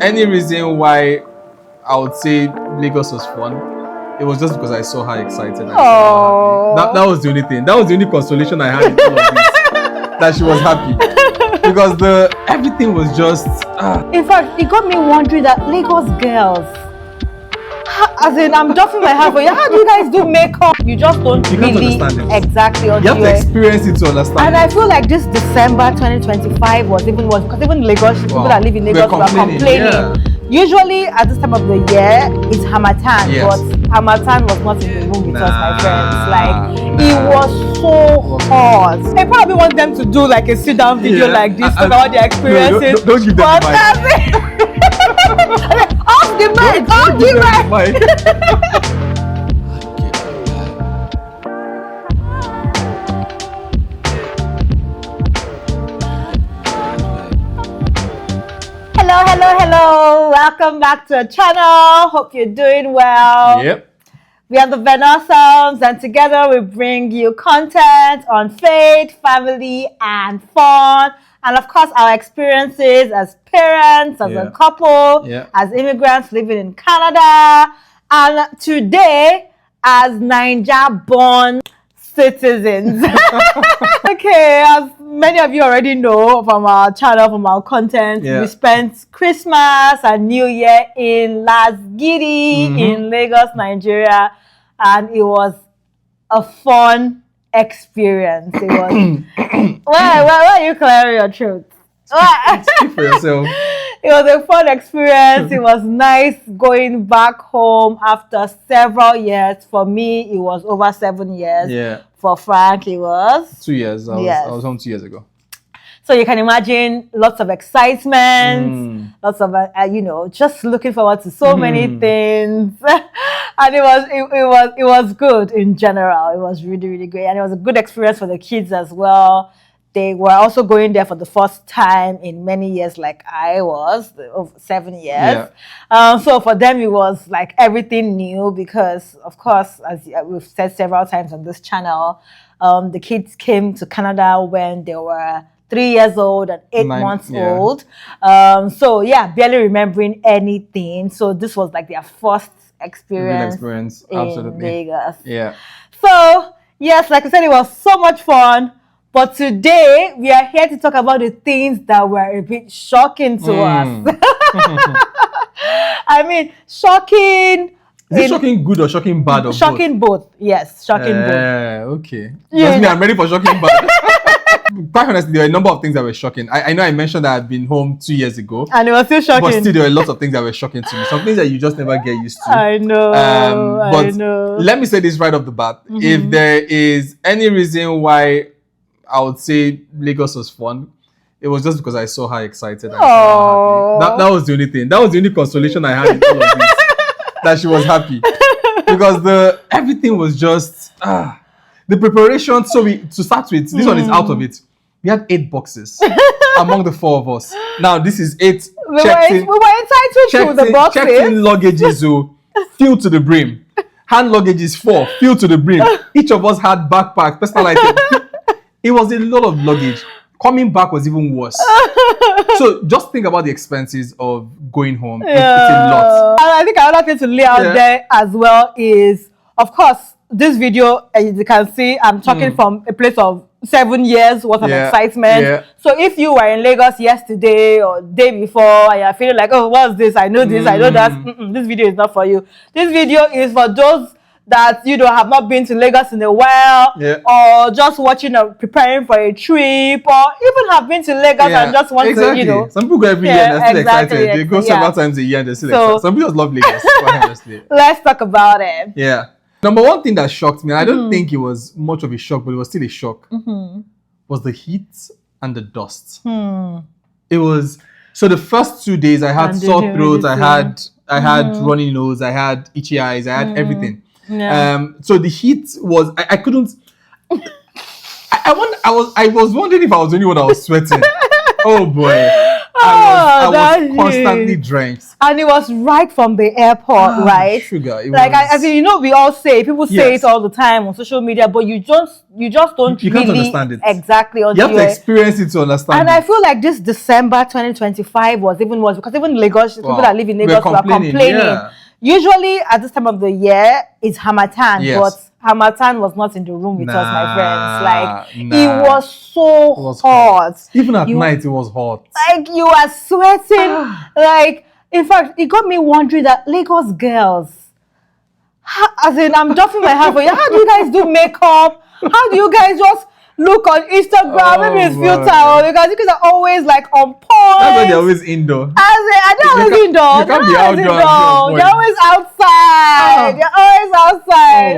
any reason why I would say Lagos was fun, it was just because I saw her excited and so happy. That was the only thing. That was the only consolation I had in all of this. That she was happy. Because everything was just... In fact, it got me wondering that Lagos girls... As in, I'm doffing my hat for you. How do you guys do makeup? You just don't really understand it. Exactly. You have to experience it to understand. And I feel like this December 2025 was because even Lagos, people that live in Lagos were complaining. Yeah. Usually at this time of the year, it's Harmattan, but Harmattan was not in the room with us, my friends. Like, it was so hot. I probably want them to do like a sit-down video like this about their experiences. Don't give them the mic. Off the mic! Off the mic! Hello. Welcome back to the channel. Hope you're doing well. Yep. We are the Wholesomes, and together we bring you content on faith, family, and fun. And of course, our experiences as parents, as a couple, as immigrants living in Canada, and today as Naija-born citizens. Okay, as many of you already know from our channel, from our content, we spent Christmas and New Year in Las Gidi in Lagos, Nigeria, and it was a fun experience. It was... why are you clearing your throat? Speak for yourself. It was a fun experience. It was nice going back home after several years. For me, it was over 7 years. Yeah. For Frank, it was 2 years. I was home 2 years ago. So you can imagine lots of excitement, lots of just looking forward to so many things, and it was good in general. It was really, really great, and it was a good experience for the kids as well. They were also going there for the first time in many years, like I was, of 7 years. Yeah. So for them, it was like everything new because, of course, as we've said several times on this channel, the kids came to Canada when they were 3 years old and 8 months old. So yeah, barely remembering anything. So this was like their first experience in Vegas. Yeah. So yes, like I said, it was so much fun. But today, we are here to talk about the things that were a bit shocking to us. I mean, shocking... Is it shocking good or shocking bad? Or shocking both. Yes, shocking both. Okay. Trust me, I'm ready for shocking bad. Quite honestly, there were a number of things that were shocking. I know I mentioned that I've been home 2 years ago. And it was still shocking. But still, there were lots of things that were shocking to me. Some things that you just never get used to. I know, I know. Let me say this right off the bat. If there is any reason why I would say Lagos was fun, it was just because I saw her excited and so happy. That was the only thing. That was the only consolation I had in all of this. That she was happy. Because everything was just the preparation. So to start with, this one is out of it. We had 8 boxes among the 4 of us. Now this is 8. We were entitled to the boxes. Checked in luggages filled to the brim. Hand luggages 4 filled to the brim. Each of us had backpacks, personal items. It was a lot of luggage. Coming back was even worse. So just think about the expenses of going home. It's a lot. And I think another thing to lay out there as well is, of course, this video, as you can see, I'm talking from a place of 7 years worth of excitement. Yeah. So if you were in Lagos yesterday or day before and you're feeling like, oh, what's this? I know this, I know that. This video is not for you. This video is for those that have not been to Lagos in a while, or just watching or preparing for a trip, or even have been to Lagos and just want to, Some people go every year and they're still excited. They go several times a year and they're still excited. Some people just love Lagos, quite honestly. Let's talk about it. Yeah. Number one thing that shocked me, and I don't think it was much of a shock, but it was still a shock, was the heat and the dust. It was... So the first 2 days, I had sore throat, I had runny nose, I had itchy eyes, I had everything. Yeah. So the heat was, I couldn't, I was wondering if I was the only one that was sweating. Oh boy. I was constantly drenched. And it was right from the airport, right? Sugar. As in, you know, we all say, people say it all the time on social media, but you just don't you really can't understand it. Exactly. You have to experience it to understand and I feel like this December 2025 was even worse because even Lagos, people that live in Lagos were complaining. Yeah. Usually at this time of the year, it's Harmattan, but Harmattan was not in the room with us, my friends. Like, it was so hot. Even at night, it was hot. Like, you are sweating. Like, in fact, it got me wondering that Lagos girls, as in, I'm doffing my hat for you. How do you guys do makeup? How do you guys just look on Instagram? Maybe it's filter, because you guys are always like on point. That's why they're always indoor. I don't always indoor. You can't be outdoor. They're always outside. They're always outside.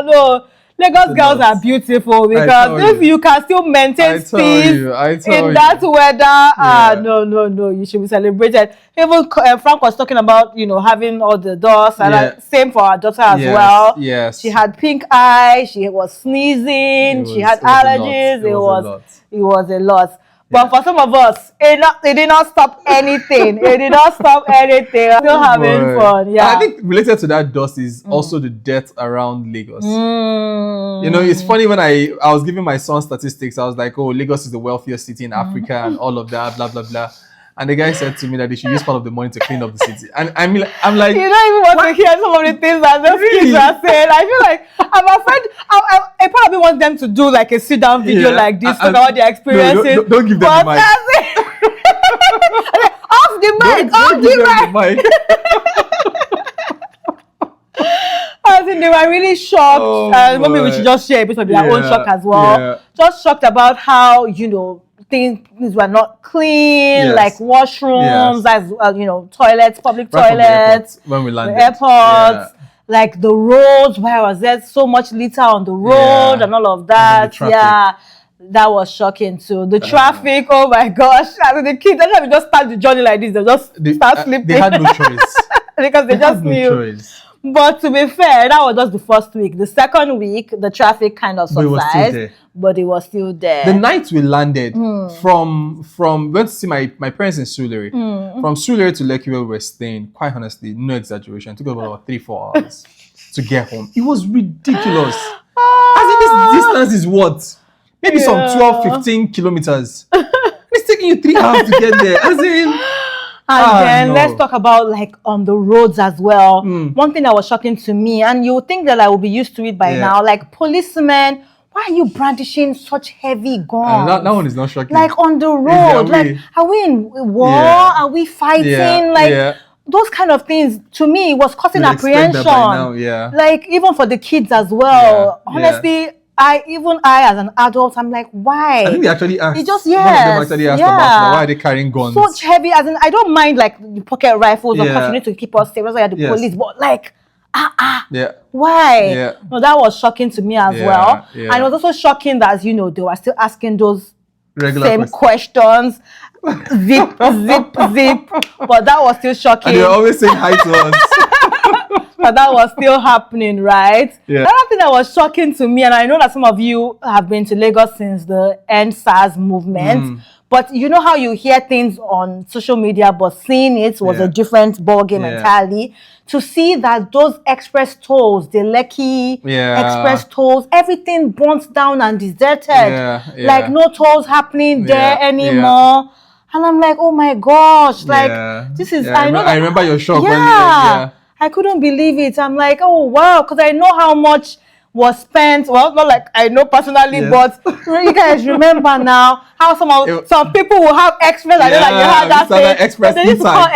No. Lagos girls are beautiful because if you can still maintain peace in that weather, no, you should be celebrated. Even Frank was talking about, having all the doors, and same for our daughter as well. Yes. She had pink eye, she was sneezing, she had allergies. It was a lot. But for some of us, it did not stop anything. It did not stop anything. I'm still having fun. Yeah. I think related to that dust is also the death around Lagos. It's funny when I was giving my son statistics, I was like, oh, Lagos is the wealthiest city in Africa and all of that, blah, blah, blah. And the guy said to me that they should use part of the money to clean up the city. And I'm like, you don't even want to hear some of the things that those kids are saying. I feel like I'm afraid I probably want them to do like a sit-down video like this about all their experiences. No, don't give them the mic. Off the mic. I think they were really shocked. Maybe we should just share a bit of their own shock as well. Yeah. Just shocked about how, things were not clean, like washrooms, as toilets, public toilets, when we landed, airports, like the roads. Where was there so much litter on the road and all of that? That was shocking too. The traffic, oh my gosh! I mean, the kids, every time we just start the journey like this, they just start sleeping. They had no choice because they just knew. But to be fair, that was just the first week. The second week, the traffic kind of subsided, but it was still there. The night we landed from went to see my parents in Sulere. From Sulere to Lekki where we were staying, quite honestly, no exaggeration, it took about 3-4 hours to get home. It was ridiculous. As in, this distance is what? Maybe some 12-15 kilometers. It's taking you 3 hours to get there. As in... And then let's talk about like on the roads as well. One thing that was shocking to me, and you would think that I will be used to it by now, like policemen, why are you brandishing such heavy guns? That one is not shocking. Like on the road, like are we in war? Are we fighting? Those kind of things to me was causing apprehension. Like even for the kids as well. Honestly. I as an adult, I'm like, why? I think they actually asked. It just one of them actually asked about why are they carrying guns? Such heavy, as in I don't mind like the pocket rifles or continue to keep us safe. That's why the police, but like, why? No, that was shocking to me as well. And it was also shocking that they were still asking those same questions. Zip. But that was still shocking. And they were always saying hi to us. But that was still happening, right? Another thing that was shocking to me, and I know that some of you have been to Lagos since the End SARS movement, but you know how you hear things on social media, but seeing it was a different ballgame entirely. To see that those express tolls, the Lekki express tolls, everything burnt down and deserted. Like no tolls happening there anymore. And I'm like, oh my gosh, like this is. I remember your shock when I couldn't believe it. I'm like, oh wow, because I know how much was spent. Well, not like I know personally, but you guys remember now how some people will have express. I know that you had that thing. Express they need to call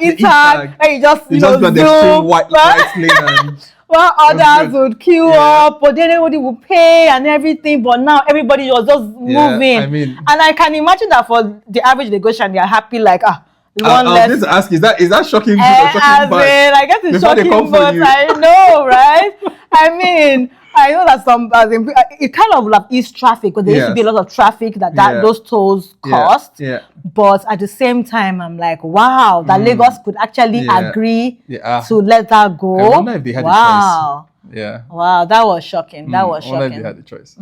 e-tag, and you just zoom. White lane well, others would queue up, but then everybody would pay and everything. But now everybody was just moving. And I can imagine that for the average Lagosian, they are happy like I was going to ask, is that shocking good or shocking bad? I guess it's shocking, but I know, right? I know that it kind of like ease traffic, because there used to be a lot of traffic that those tolls cost. But at the same time, I'm like, wow, that Lagos could actually agree to let that go. I wonder if they had a choice. Wow, that was shocking. That was shocking. I wonder if they had a choice.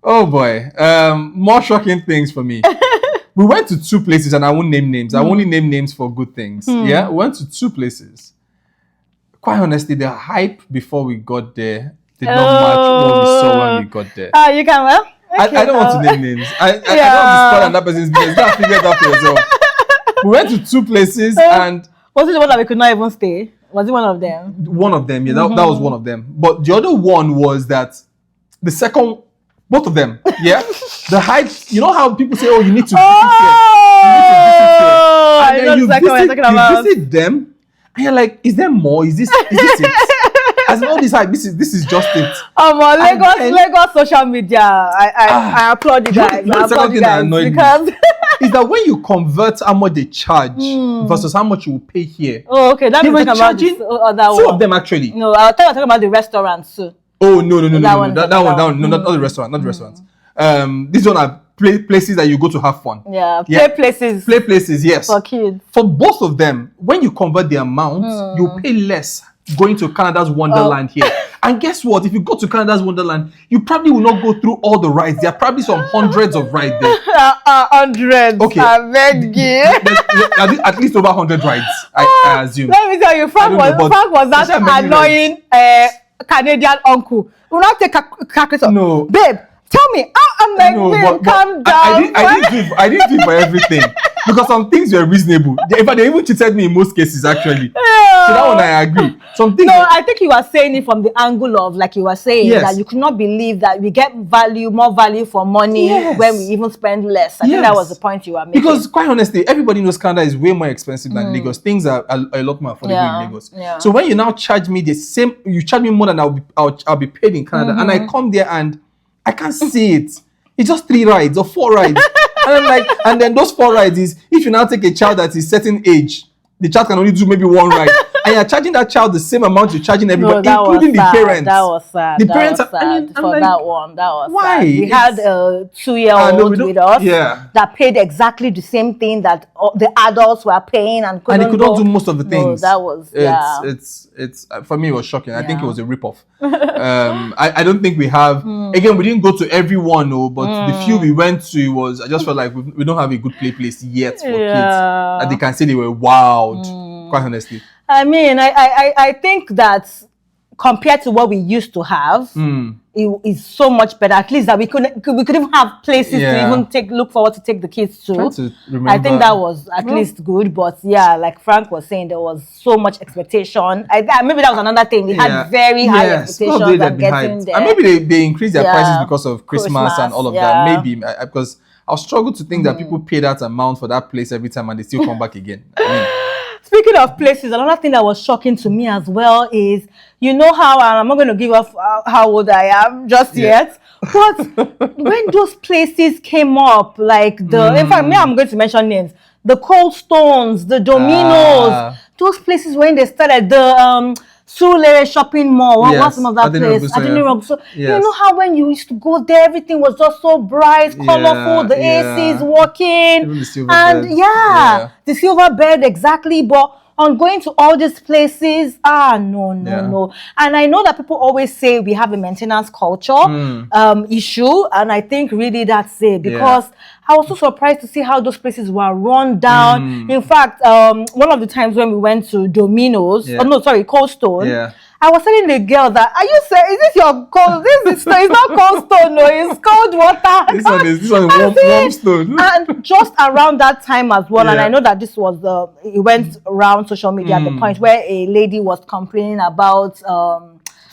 Oh boy, more shocking things for me. We went to 2 places, and I won't name names. I only name names for good things. Yeah, we went to 2 places. Quite honestly, the hype before we got there did not match what we saw when we got there. You can well. Okay, I don't want to name names. I don't want to spoil another person's business. You gotta figure it out for yourself. We went to 2 places, and was it the one that we could not even stay? Was it one of them? One of them, yeah, that was one of them. But the other one was that the second, both of them, yeah. The hype, you know how people say, "Oh, you need to visit here." You need to visit here. And I know exactly what you're talking about. You visit them, and you're like, "Is there more? Is this it?" As in all this hype, this is just it. Lagos social media. I applaud you guys. The second thing that annoyed me is that when you convert how much they charge versus how much you will pay here. Oh, okay. That they were about charging other 2 one. of them actually. No, I thought you were talking about the restaurants too. Oh no! That one, no, not the restaurant, not the restaurants. These one are places that you go to have fun. Yeah, play places, yes. For kids. For both of them, when you convert the amount, you pay less going to Canada's Wonderland here. And guess what? If you go to Canada's Wonderland, you probably will not go through all the rides. There are probably some hundreds of rides there. Hundreds. Okay. I beg you. At least over 100 rides, I assume. Let me tell you, Frank was that annoying Canadian uncle. Will not take a calculator. No. Babe, tell me. I'm like, babe, calm down. I didn't do it for everything. Because some things were reasonable. In fact, they even cheated me in most cases, actually. So that one I agree. Some things. No, I think you were saying it from the angle of, like you were saying, that you could not believe that we get more value for money when we even spend less. I think that was the point you were making. Because quite honestly, everybody knows Canada is way more expensive than Lagos. Things are a lot more affordable in Lagos. Yeah. So when you now charge me the same, you charge me more than I'll be paid in Canada, and I come there and I can't see it. It's just 3 rides or 4 rides. And I'm like, and then those 4 rides is, if you now take a child that is certain age, the child can only do maybe 1 ride. And you're charging that child the same amount you're charging everybody, including the parents. That was sad. The parents that was sad for like, that one. That was why? Sad. We had a 2-year-old with us that paid exactly the same thing that the adults were paying and he could not do most of the things. No, that was it's for me it was shocking. I think it was a ripoff. I don't think we have. Again, we didn't go to everyone, but the few we went to was. I just felt like we don't have a good place yet for kids that they can say they were wowed. Quite honestly. I mean, I think that compared to what we used to have, it is so much better. At least that we could even have places to even look forward to take the kids to. I think that was at least good. But like Frank was saying, there was so much expectation. Maybe that was another thing. They had very high expectations of getting there. And maybe they increased their prices because of Christmas and all of that. Maybe because I'll struggle to think that people pay that amount for that place every time and they still come back again. I mean, speaking of places, another thing that was shocking to me as well is, you know how, and I'm not going to give off how old I am just yet, but when those places came up, like in fact, I'm going to mention names, the Cold Stones, the Domino's, those places when they started, the Surulere shopping mall, what's the name of that place? I didn't know. So you know how when you used to go there, everything was just so bright, colorful, the ACs working, and the silver bed exactly. But on going to all these places, no. And I know that people always say we have a maintenance culture issue, and I think really that's it, because I was so surprised to see how those places were run down. In fact, one of the times when we went to Domino's, Cold Stone, I was telling the girl that, are you saying, is this your cold? It's not Cold Stone, no, it's cold water. This one is warm stone. And just around that time as well, and I know that this was it went around social media at the point where a lady was complaining about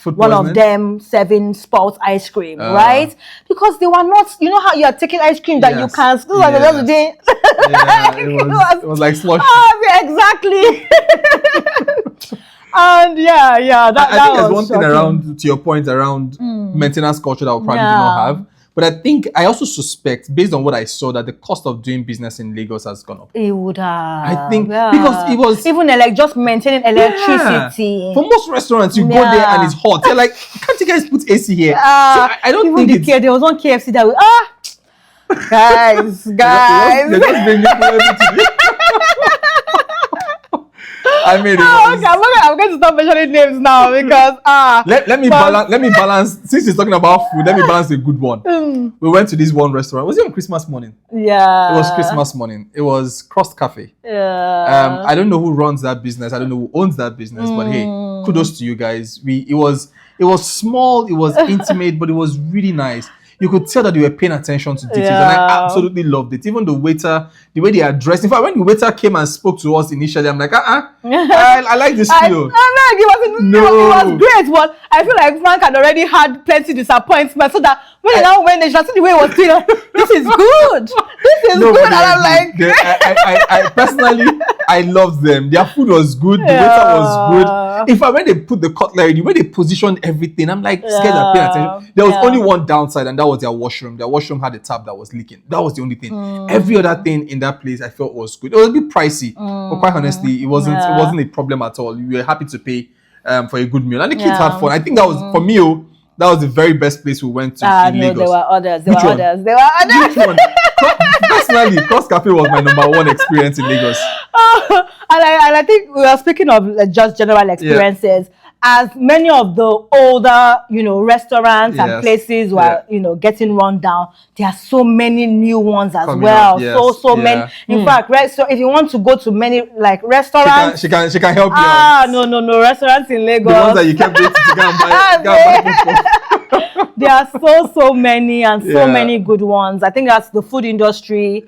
one of them serving sports ice cream, right? Because they were not, you know how you are taking ice cream that you can't, like the other day. It was like slush. Exactly. And I think there's one thing around, to your point, around maintenance culture that we probably do not have. But I think, I also suspect, based on what I saw, that the cost of doing business in Lagos has gone up. It would have. I think, because it was... Even just maintaining electricity. For most restaurants, you go there and it's hot. They're like, can't you guys put AC here? So I don't think there was one KFC that we... guys. They're just bringing I mean, Okay, I'm going to stop mentioning names now because let me balance. Since he's talking about food, let me balance a good one. We went to this one restaurant. Was it on Christmas morning? Yeah. It was Christmas morning. It was Cross Cafe. Yeah. I don't know who runs that business. I don't know who owns that business. But hey, kudos to you guys. It was small. It was intimate, but it was really nice. You could tell that they were paying attention to details, and I absolutely loved it. Even the waiter, the way they addressed. In fact, when the waiter came and spoke to us initially, I'm like, I like this feel. It was great, but I feel like Frank had already had plenty disappointment, so that when they just see the way it was doing, this is good. This is good, and I'm like, I personally, I loved them. Their food was good. The waiter was good. In fact, when they put the cutlery, the way they positioned everything, I'm like scared of paying attention. There was only one downside, and that was their washroom. Their washroom had a tap that was leaking. That was the only thing. Every other thing in that place I felt was good. It was a bit pricey, but quite honestly, it wasn't a problem at all. We were happy to pay for a good meal, and the kids had fun. I think that was for me. That was the very best place we went to in Lagos. There were others. Which one? Personally, Cross Cafe was my number one experience in Lagos. And I think we are speaking of just general experiences. As many of the older, restaurants and places were, getting run down, there are so many new ones as well. So many. In fact, right? So if you want to go to many restaurants, she can help you. No, restaurants in Lagos. The ones that you kept dating to go and buy. There are so many and so many good ones. I think that's the food industry.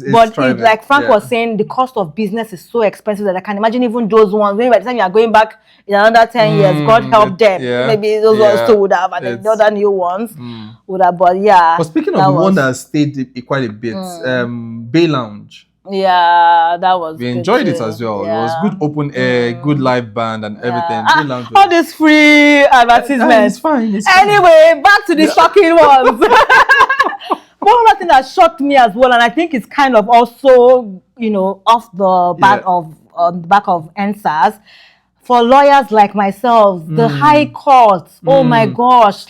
But like Frank was saying, the cost of business is so expensive that I can imagine even those ones. Maybe by the time you are going back in another 10 years, God help them. Maybe those ones too would have, and then the other new ones would have. But But speaking of the one that stayed quite a bit, Bay Lounge. Yeah, that was. We enjoyed it as well. It was good open air, good live band, and everything. Bay Lounge all this free advertisements. It's fine. Anyway, back to the shocking ones. One other thing that shocked me as well, and I think it's kind of also, off the back of NSAS. For lawyers like myself, the high court, oh my gosh,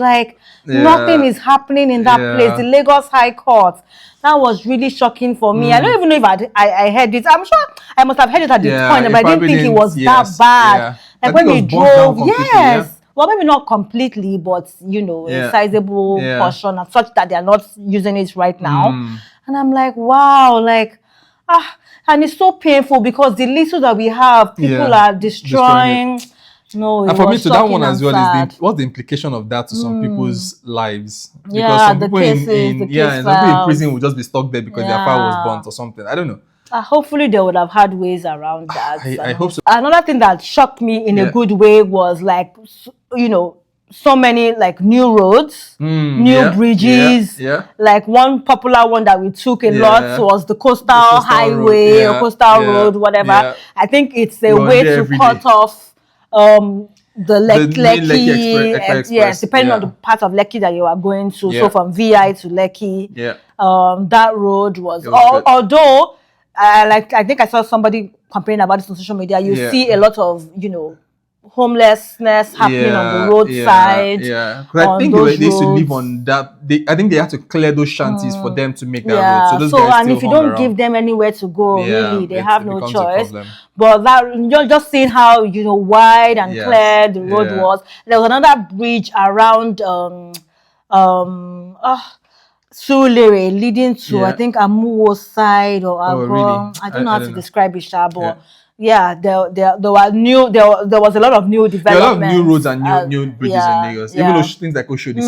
nothing is happening in that place. The Lagos High Court. That was really shocking for me. I don't even know if I heard it. I'm sure I must have heard it at this point, but I didn't think it was that bad. Like when we drove, well, maybe not completely, but a sizable portion, and such that they are not using it right now. And I'm like, wow, and it's so painful because the little that we have, people are destroying. No, and for me, to that one as well, what's the implication of that to some people's lives? Because some people in prison will just be stuck there because their file was burnt or something. I don't know. Hopefully, they would have had ways around that. I hope so. Another thing that shocked me in a good way was so many new roads, new bridges. Like one popular one that we took a lot was the coastal highway or coastal road, whatever. I think it's a way to cut off the Lekki Express, depending on the part of Lekki that you are going to. So from VI to Lekki, that road was although I think I saw somebody complaining about this on social media. You see a lot of homelessness happening on the roadside. Because I think they used to live on that. I think they had to clear those shanties for them to make that road. So those guys and if you don't give them anywhere to go, really, they have no choice. But that just seeing how wide and clear the road was. There was another bridge around Surulere leading to I think Amuwo side or Agro. Really? I don't know how to describe it, but there was a lot of new developments. There are a lot of new roads and new bridges in Lagos. Even those things like Oshodi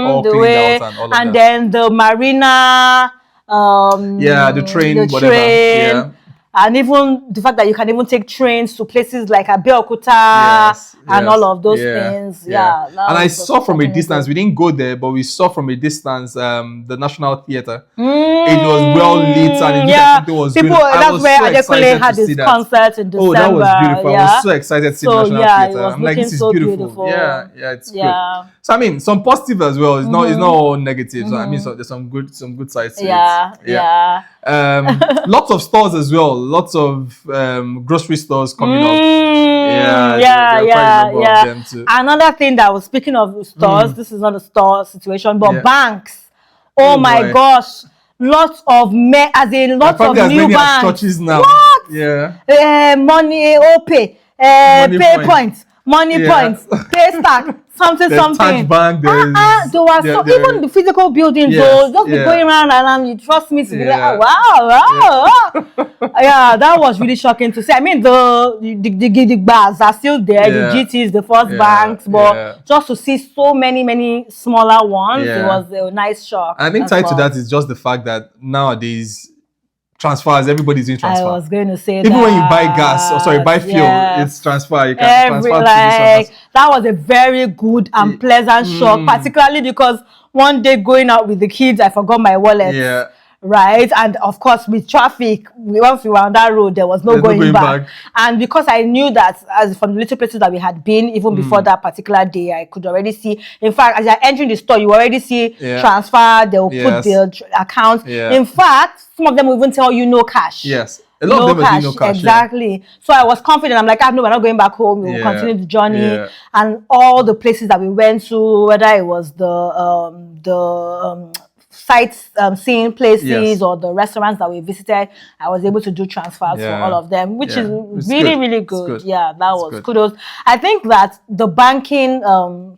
all cleaned out and all of that. And then the marina, the train, whatever. And even the fact that you can even take trains to places like Abeokuta and all of those things. And I saw from a distance, we didn't go there, but we saw from a distance the National Theatre. It was well lit and it was people. That's where Adekunle had his concert in December. Oh, that was beautiful. I was so excited to see the National Theatre. I'm like, this is beautiful. Yeah, it's good. So I mean, some positive as well. It's not all negative. So I mean, there's some good sides to it. Lots of stores as well. Lots of grocery stores coming up. Another thing that was, speaking of stores, this is not a store situation, but banks. Oh my gosh, lots of new banks. Churches now. What? money, pay, Money pay point. points, money points, pay stack, something. Touch bank, There were even the physical buildings, though, just be going around, you trust me to be like, wow. That was really shocking to see. I mean, the bars are still there, the GTs, the first banks, but just to see so many smaller ones, it was a nice shock. I think tied to that is just the fact that nowadays transfers, everybody's doing transfer. I was going to say even when you buy gas, buy fuel, it's transfer. You can transfer to this one. That was a very good and pleasant shock, particularly because one day going out with the kids, I forgot my wallet. Yeah. Right, and of course with traffic, once we were on that road, there was no going back. And because I knew that, as from the little places that we had been, even before that particular day, I could already see. In fact, as you're entering the store, you already see transfer. They will put the account. In fact, some of them will even tell you no cash. Yes. A lot of them will do no cash. Exactly. So I was confident. I'm like, no, we're not going back home. We will continue the journey. And all the places that we went to, whether it was the sites, seeing places, or the restaurants that we visited, I was able to do transfers for all of them, which is really good. Yeah, that was kudos. I think that the banking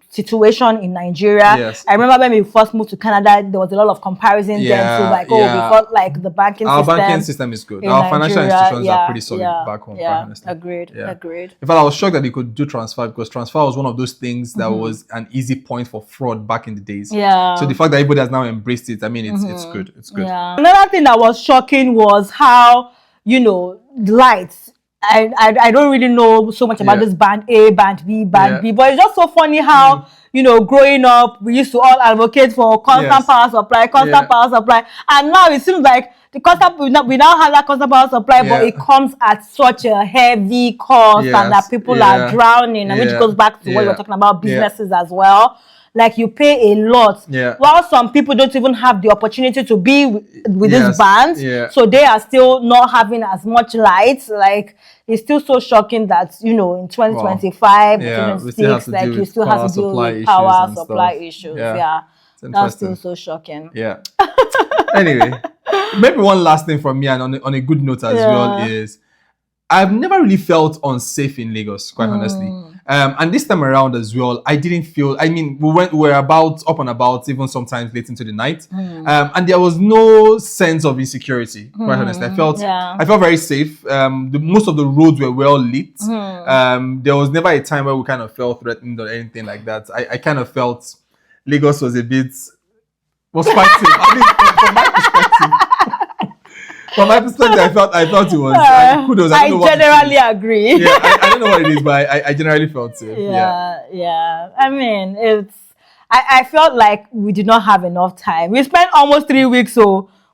situation in Nigeria, I remember when we first moved to Canada, there was a lot of comparison then. So like, we felt like the banking our system. Our banking system is good. Our financial institutions are pretty solid back home. Yeah, agreed. In fact, I was shocked that you could do transfer, because transfer was one of those things that was an easy point for fraud back in the days. Yeah. So the fact that everybody has now embraced it, I mean, it's good. It's good. Yeah. Another thing that was shocking was how, lights. I don't really know so much about this band A, band B, band B, but it's just so funny how, growing up, we used to all advocate for constant power supply, and now it seems like the constant, we now have that constant power supply, but it comes at such a heavy cost, and that people are drowning, and which goes back to what you were talking about, businesses as well. Like, you pay a lot. While some people don't even have the opportunity to be with these bands, so they are still not having as much light. Like, it's still so shocking that, in 2025, 2026, like, you still have to deal with power supply issues. That's still so shocking. Yeah. Anyway, maybe one last thing from me, and on a good note as well, is I've never really felt unsafe in Lagos, quite honestly. And this time around as well, I didn't feel, I mean, we were up and about, even sometimes late into the night. And there was no sense of insecurity, quite honestly. I felt very safe. Most of the roads were well lit. There was never a time where we kind of felt threatened or anything like that. I kind of felt Lagos was fighting. I mean, from my perspective. From my perspective, I felt it was kudos. I generally agree. Yeah, I don't know what it is, but I generally felt safe. Yeah. I mean, I felt like we did not have enough time. We spent almost 3 weeks,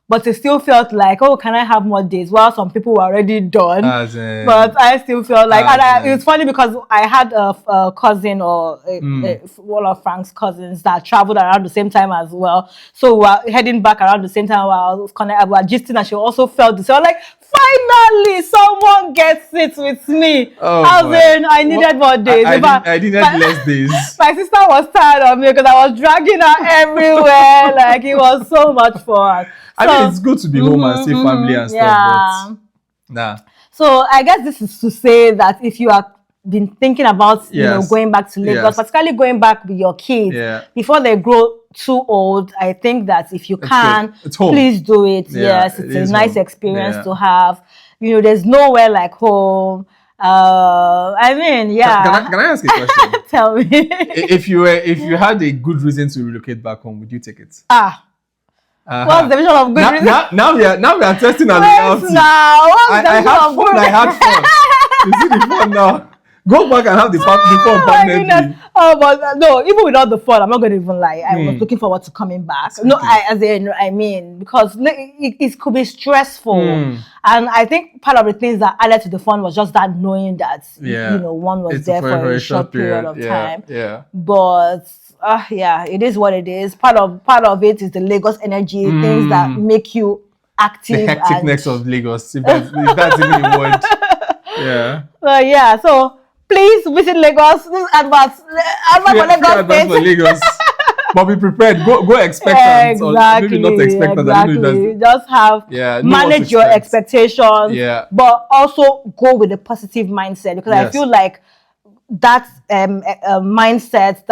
but it still felt like, can I have more days? Well, some people were already done, but I still felt like, and it was funny because I had a cousin or one of Frank's cousins that traveled around the same time as well. So we were heading back around the same time while I was connected. We were gisting, and she also felt this. So I was like, finally, someone gets it with me. I needed more days. I needed less days. My sister was tired of me because I was dragging her everywhere. Like, it was so much fun. I mean, it's good to be home and see family and stuff, but nah. So I guess this is to say that if you have been thinking about going back to Lagos, particularly going back with your kids before they grow too old, I think that if you can, please do it. Yes, it's a nice experience to have. There's nowhere like home. I mean, Can I ask a question? Tell me. If you had a good reason to relocate back home, would you take it? What's the vision of good reason? Now we are testing our reality. I had fun. You see the fun now. Go back and have the fun permanently. But no, even without the fun, I'm not going to even lie. I was looking forward to coming back. No, I mean, because it could be stressful. And I think part of the things that added to the fun was just that knowing that, one was there for a short period of time. But it is what it is. Part of it is the Lagos energy, things that make you active. The hecticness of Lagos, if that's even a word. So please visit Lagos. This advert for Lagos. But be prepared. Go expectant, or maybe not expectant. Exactly. Just have manage your expectations. Yeah. But also go with a positive mindset, because I feel like that mindset,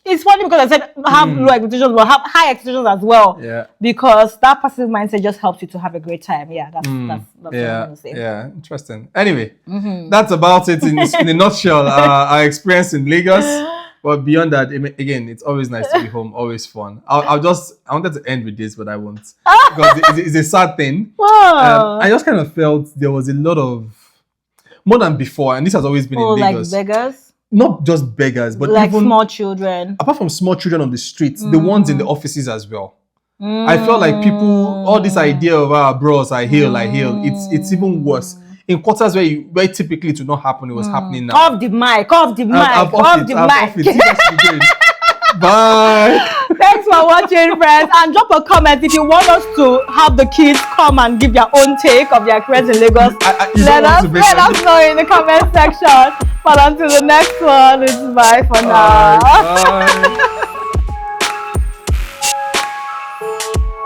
it's funny because I said have low expectations, but have high expectations as well. Yeah. Because that positive mindset just helps you to have a great time. Yeah, that's what I'm going to say. Yeah, interesting. Anyway, that's about it in a nutshell. Our experience in Lagos. But beyond that, again, it's always nice to be home. Always fun. I wanted to end with this, but I won't, because it's a sad thing. Wow. I just kind of felt there was a lot of, more than before, and this has always been in Lagos. Like beggars. Not just beggars, but like even small children. Apart from small children on the streets, the ones in the offices as well. I felt like people, all this idea of bros, I heal. It's even worse. In quarters where typically it would not happen, it was happening now. Off the mic. Bye. Thanks for watching, friends. And drop a comment if you want us to have the kids come and give their own take of their experience in Lagos. Let us know in the comment section. But until the next one, it's bye for now. Bye.